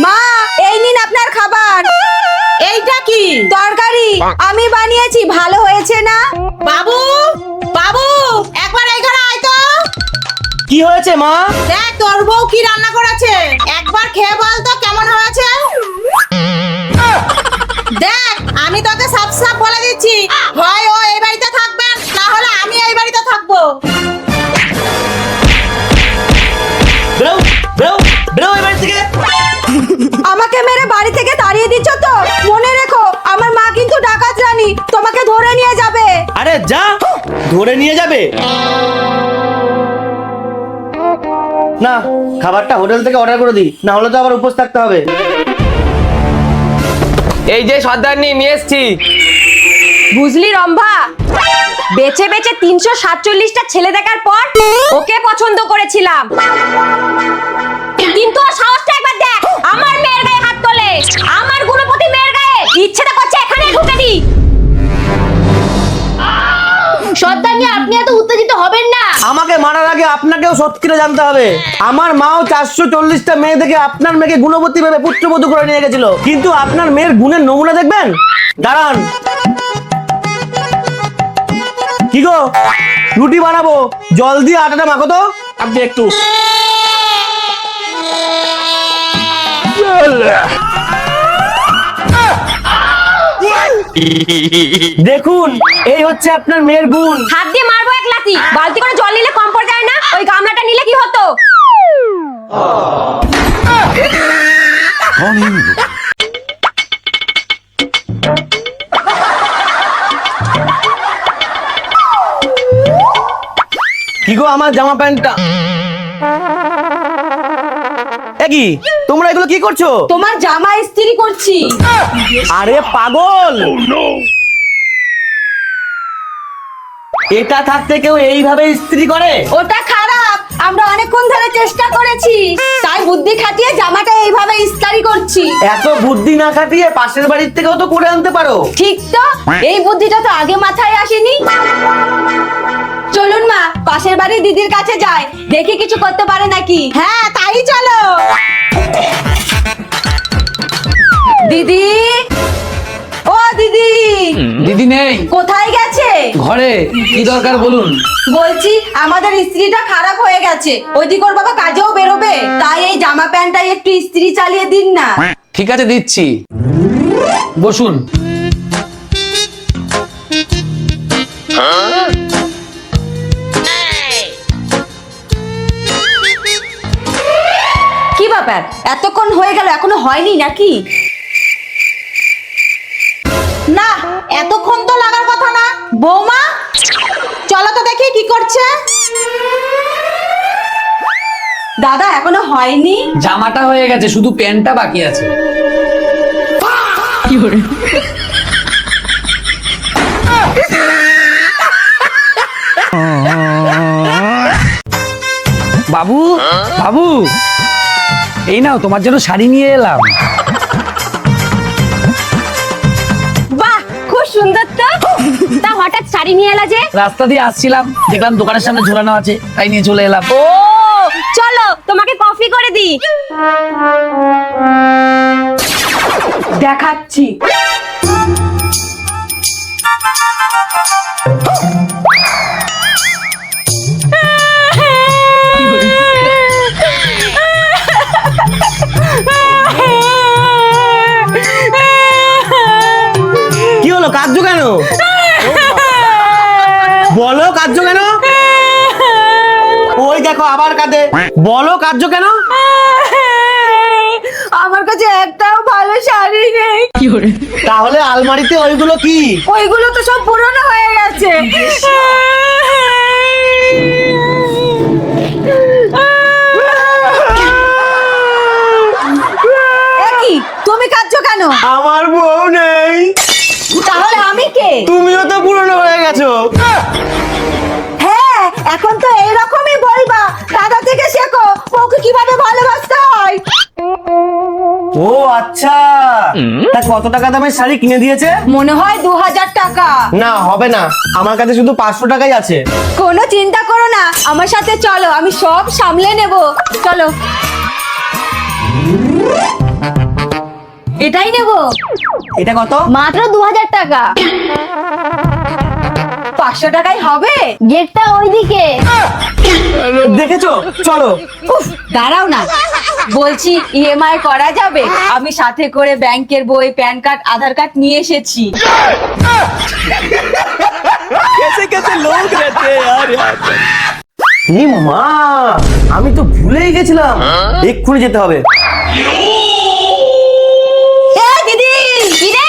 মা, এই নিন আপনার খাবার। এইটা কি? তরকারি আমি বানিয়েছি, ভালো হয়েছে না? বাবু, বাবু, একবার এই ঘরে আয় তো। কি হয়েছে মা? দেখ তোর বউ কি রান্না করেছে, একবার খেয়ে বল তো কেমন হয়েছে। দেখ আমি তোকে সাফ সাফ বলে দিচ্ছি, হয় ও এই বাড়িতে থাকবে, না হলে আমি এই বাড়িতে থাকবো। বেরো বেরো বেরো এই বাড়ি থেকে। আমাকে মেরে বাড়ি থেকে তাড়িয়ে দিচ্ছ তো? মনে রেখো, আমার মা কিন্তু ডাকাত রানী, তোমাকে ধরে নিয়ে যাবে। আরে যা, ধরে নিয়ে যাবে না। খাবারটা হোটেল থেকে অর্ডার করে দিই, না হলে তো আবার উপোস থাকতে হবে। এই যে সর্দারনি নিয়ে এসছি। বুঝলি রম্ভা, বেছে বেছে 347টা ছেলে দেখার পর ওকে পছন্দ করেছিলাম, কিন্তু ওর সাহসটা একবার দেখ, আমার মেয়ের গায়ে হাত তোলে, আমার গুণপতি মেয়ের গায়ে। ইচ্ছেটা করছে এখানে ঢুকে দি। সর্দারনি, আপনি এত উত্তেজিত হবেন না। আমাকে মারার আগে আপনাকেও সত্যিটা জানতে হবে। আমার মাও 440টা মেয়ে দেখে আপনার মেয়েকে গুণবতী ভেবে পুত্রবধূ করে নিয়ে গেছিল, কিন্তু আপনার মেয়ের গুণের নমুনা দেখবেন। দাঁড়ান। কি গো, রুটি বানাবো, জল দিয়ে আটাটা মাখো তো। আপনি একটু দেখুন, এই হচ্ছে আপনার মেয়ের গুণ। হাত দিয়ে মারবো এক লাথি। বালতি করে জল নিলে কম পড়ে যায় না? ওই গামলাটা নিলে কি হতো? কি গো, আমার জামা প্যান্টটা। কি তোমরা এগুলো কি করছো? তোমার জামা ইস্ত্রি করছি। আরে পাগল, এটা থাকতে কেউ এইভাবে ইস্ত্রি করে? ওটা খারাপ, আমরা অনেকক্ষণ ধরে চেষ্টা করেছি, তাই বুদ্ধি খাটিয়ে জামাটা এইভাবে ইস্ত্রি করছি। এত বুদ্ধি না খাটিয়ে পাশের বাড়ির থেকেও তো করে আনতে পারো। ঠিক তো, এই বুদ্ধিটা তো আগে মাথায় আসেনি। চলুন মা, পাশের বাড়ির দিদির কাছে যাই, দেখি কিছু করতে পারে নাকি। হ্যাঁ তাই চলো। দিদি, ও দিদি। দিদি নেই, কোথায় গেছে? ঘরে। কি দরকার বলুন? বলছি আমাদের ইস্ত্রিটা খারাপ হয়ে গেছে, ওইদিক ওর বাবা কাজেও বেরোবে, তাই এই জামা প্যান্টটাই একটু ইস্ত্রি চালিয়ে দিন না। ঠিক আছে, দিচ্ছি। বসুন। কি ব্যাপার, এতক্ষণ হয়ে গেল এখনো হয়নি নাকি? না, এতক্ষণ তো লাগার কথা না। বৌমা, চলো তো দেখি কি করছে। দাদা এখনো হয়নি? জামাটা হয়ে গেছে, শুধু প্যান্টটা বাকি আছে। বাবু, বাবু, এই নাও, তোমার জন্য শাড়ি নিয়ে এলাম। বাহ, খুব সুন্দর তো। তা হঠাৎ শাড়ি নিয়ে এলা যে? রাস্তা দিয়ে আসছিলাম, দেখলাম দোকানের সামনে ঝোলানো আছে, তাই নিয়ে চলে এলাম। ও চলো, তোমাকে কফি করে দিই। দেখাচ্ছি। কি হলো, কাঁদছো কেন? বলো কাঁদছো কেন? ওই দেখো আবার কাঁদে। বলো কাঁদছো কেন? আমার কাছে একটাও ভালো শাড়ি নেই। তাহলে আলমারিতে ওইগুলো কি? ওইগুলো তো সব পুরনো হয়ে গেছে। কি, তুমি কাঁদছো কেন? আমার বউ নেই। তাহলে আমি কে? তুমিও তো পুরনো হয়ে গেছো। হ্যাঁ, এখন তো এইরকমই বলবা, দাদা থেকে শেখো বউকে কিভাবে ভালোবাসতে হয়। ও আচ্ছা, তা কত টাকা দামের শাড়ি কিনে দিয়েছে? মনে হয় 2000 টাকা। না হবে না, আমার কাছে শুধু 500 টাকাই আছে। কোনো চিন্তা করো না, আমার সাথে চলো, আমি সব সামলে নেব। চলো। এটাই নেব। এটা কত? মাত্র 2000 টাকা। 500 টাকায় হবে? গেটটা ওইদিকে। দেখেছো, চলো। উফ, দাঁড়াও না, বলছি ইএমআই করা যাবে? আমি সাথে করে ব্যাংকের বই, প্যান কার্ড, আধার কার্ড নিয়ে এসেছি। ই মা, আমি তো ভুলেই গেছিলাম, এক্ষুনি যেতে হবে। এই দিদি, কি রে?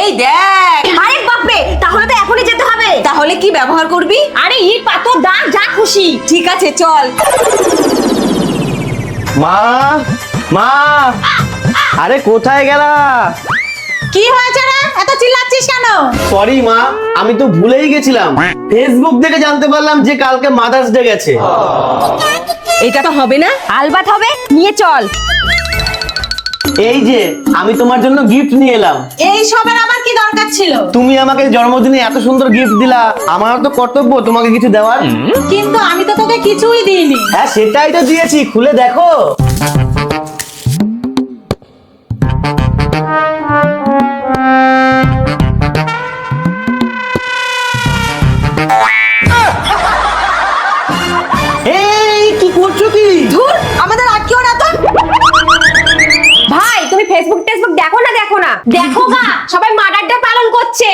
এই দেখ। আরে বাপরে, তাহলে তো এখনই যেতে হবে। তাহলে কি ব্যবহার করবি? আরে ইট পাথর দা যা খুশি। ঠিক আছে, চল। মা, মা, আরে কোথায় গেলা? কি হয়েছে রে, এত চিল্লাচ্ছিস কেন? সরি মা, আমি তো ভুলেই গেছিলাম। ফেসবুক থেকে জানতে পারলাম যে কালকে মাদার্স ডে গেছে। এটা তো হবে না। আলবাত হবে, নিয়ে চল। এই যে আমি তোমার জন্য গিফট নিয়ে এলাম। এই সবের আমার কি দরকার ছিল? তুমি আমাকে জন্মদিনে এত সুন্দর গিফট দিলা, আমার তো কর্তব্য তোমাকে কিছু দেওয়ার। কিন্তু আমি তো তোকে কিছুই দিইনি। হ্যাঁ, সেটাই তো দিয়েছি, খুলে দেখো। এই কি করছো কি? ধুর, আমাদের আটকেও না তো। ভাই তুমি ফেসবুক টেসবুক দেখো না? দেখো গা, সবাই মাদার ডে পালন করছে।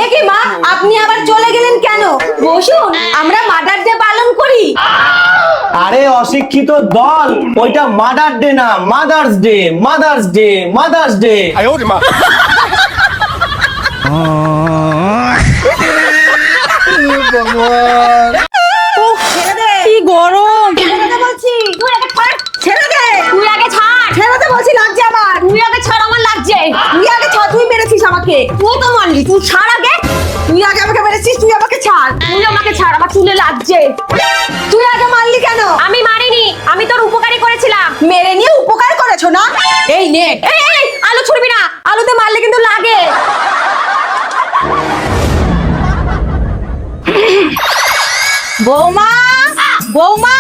এ কি মা, আপনি আবার চলে গেলেন কেন? বসুন, আমরা মাদার ডে পালন করি। আরে অশিক্ষিত দল, ওইটা মাদার ডে না, mother's day, mother's day, mother's day. ছেড়ে দে। কি গরম। ছেড়ে দে বলছি। তুই আগে ছাড়, ছেড়ে দে। তুই আগে ছাড়, ছেড়ে দে বলছি, লাগছে আমার। তুই আগে ছাড়, আমার লাগছে। তুই আগে ছাড়, তুই মেরেছিস আমাকে। তুই তো মারলি, তুই ছাড় আগে। তুই আগে আমাকে মেরেছিস, তুই আমাকে ছাড়। তুই আমাকে ছাড়, আমার চুলে লাগছে। তুই আগে মারলি কেন? আমি মারিনি, আমি তোর উপকারী করেছিলাম। মেরে নিয়ে উপকার করেছো না? এই নে। এই এই আলু ছুড়বি না, আলুতে মারলে কিন্তু লাগে। বৌমা, বৌমা,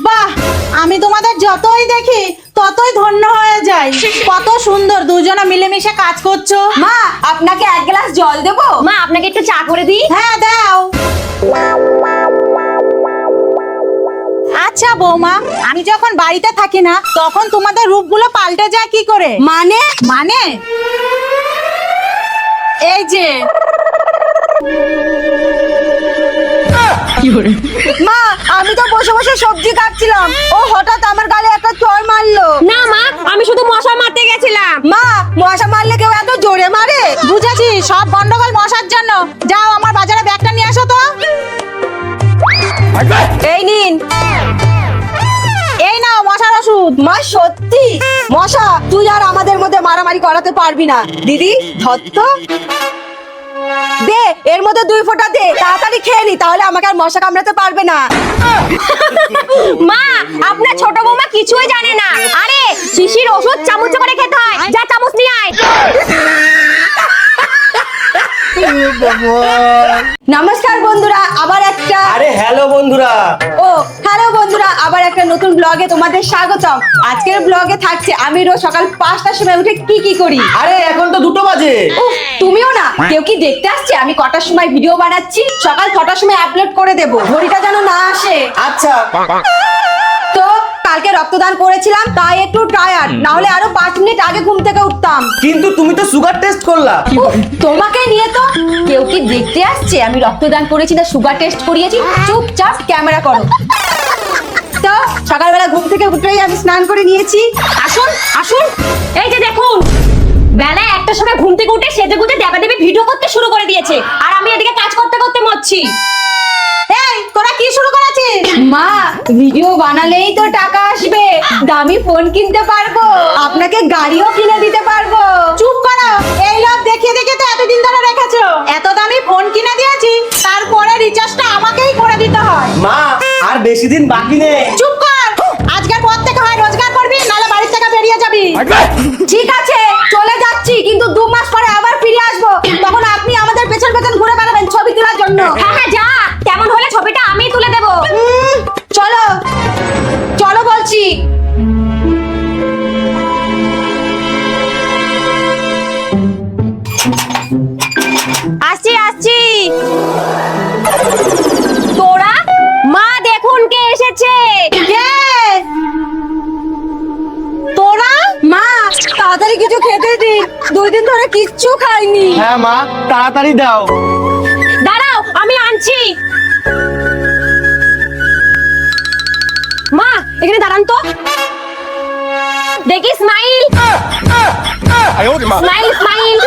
বাহ, আমি তোমাদের যতই দেখি ততই ধন্য হয়ে যাই। কত সুন্দর দুজনে মিলেমিশে কাজ করছো। মা, আপনাকে এক গ্লাস জল দেবো? মা আপনাকে একটু চা করে দিই। হ্যাঁ দাও। আচ্ছা বৌমা, আমি যখন বাড়িতে থাকি না তখন তোমাদের রূপগুলো পাল্টে যায় কি করে? মানে? মানে এই যে মা, আমি তো বসে বসে সবজি কাটছিলাম, ও হঠাৎ আমার গালে একটা চড় মারলো। না মা, আমি শুধু মশা মারতে গেছিলাম। মা, মশা মারলে কেউ এত জোরে মারে? বুঝেছি, সব গন্ডগোল মশার জন্য। যাও আমার বাজারে ব্যাগটা নিয়ে আসো তো। এই নিন। এই নাও মশার ওষুধ। মা, সত্যি? মশা, তুই আর আমাদের মধ্যে মারামারি করাতে পারবি না। দিদি, ধর তো। দে, এর মধ্যে 2 ফোঁটা দে, তাড়াতাড়ি খেয়ে নি, তাহলে আমাকে আর মশা কামড়াতে পারবে না। মা, আপনার ছোট বৌমা কিছুই জানে না। আরে শিশির ওষুধ চামচে করে খেতে হয়, যা চামচ নিয়ে আয়। নমস্কার বন্ধুরা, আবার একটা আরে হ্যালো বন্ধুরা। ও হ্যালো বন্ধুরা, আবার একটা নতুন ব্লগে তোমাদের স্বাগতম। আজকের ব্লগে থাকছে আমি রোজ সকাল 5টার সময় উঠে কি কি করি। আরে এখন তো 2টো বাজে। উফ, তুমিও না, কেউ কি দেখতে আসছে আমি কটার সময় ভিডিও বানাচ্ছি? সকাল 6টার সময় আপলোড করে দেব, ঘড়িটা যেন না আসে। আচ্ছা, তো কালকে রক্তদান করেছিলাম, তাই একটু টায়ার্ড, না হলে আরো 5 মিনিট আগে ঘুম থেকে উঠতাম। কিন্তু তুমি তো সুগার টেস্ট করলা। উফ, তোমাকে নিয়ে তো কেউ কি দেখতে আসছে আমি রক্তদান করেছি না সুগার টেস্ট করিয়েছি? চুপচাপ ক্যামেরা করো। তো সকালবেলা ঘুম থেকে উঠেই আমি স্নান করে নিয়েছি। আসুন আসুন, এই যে দেখুন, বেলায় 1টার সময় ঘুম থেকে উঠে সেজে গুজে দেবা দেবী ভিডিও করতে শুরু করে দিয়েছে, আর আমি এদিকে কাজ করতে করতে মরছি। এই তোরা কি শুরু করেছিস? মা, ভিডিও বানালেই তো টাকা আসবে, দামি ফোন কিনতে পারবো, আপনাকে গাড়িও কিনে দিতে পারবো। চুপ করো, এই লোক দেখিয়ে দেখে তো এতদিন ধরে রেখেছো। এত দামি ফোন কিনে দিয়েছি, তারপরে রিচার্জটা আমাকেই করে দিতে হয়। মা, আর বেশি দিন বাকি নেই। চুপ কর, আজকের পর থেকে হয় রোজগার করবি, নাহলে বাড়ি থেকে বেরিয়ে যাবি। ঠিক আছে, চলে যাচ্ছি, কিন্তু 2 মাস পরে আবার ফিরে আসবো, তখন আপনি আমাদের পেছন পেছন ঘুরে বেড়াবেন ছবি তোলার জন্য। জন্য। হ্যাঁ হ্যাঁ যা, তেমন হলে ছবিটা আমি তুলে দেবো। চলো চলো বলছি। আসছি আসছি। তোরা মা দেখুন কে এসেছে। কে? তোরা? মা তাড়াতাড়ি কিছু খেতে দিন, 2 দিন ধরে কিচ্ছু খাইনি। হ্যাঁ মা, তাড়াতাড়ি দাও। দাঁড়াও আমি আনছি। মা এখানে দাঁড়ান তো, দেখি স্মাইল স্মাইল স্মাইল।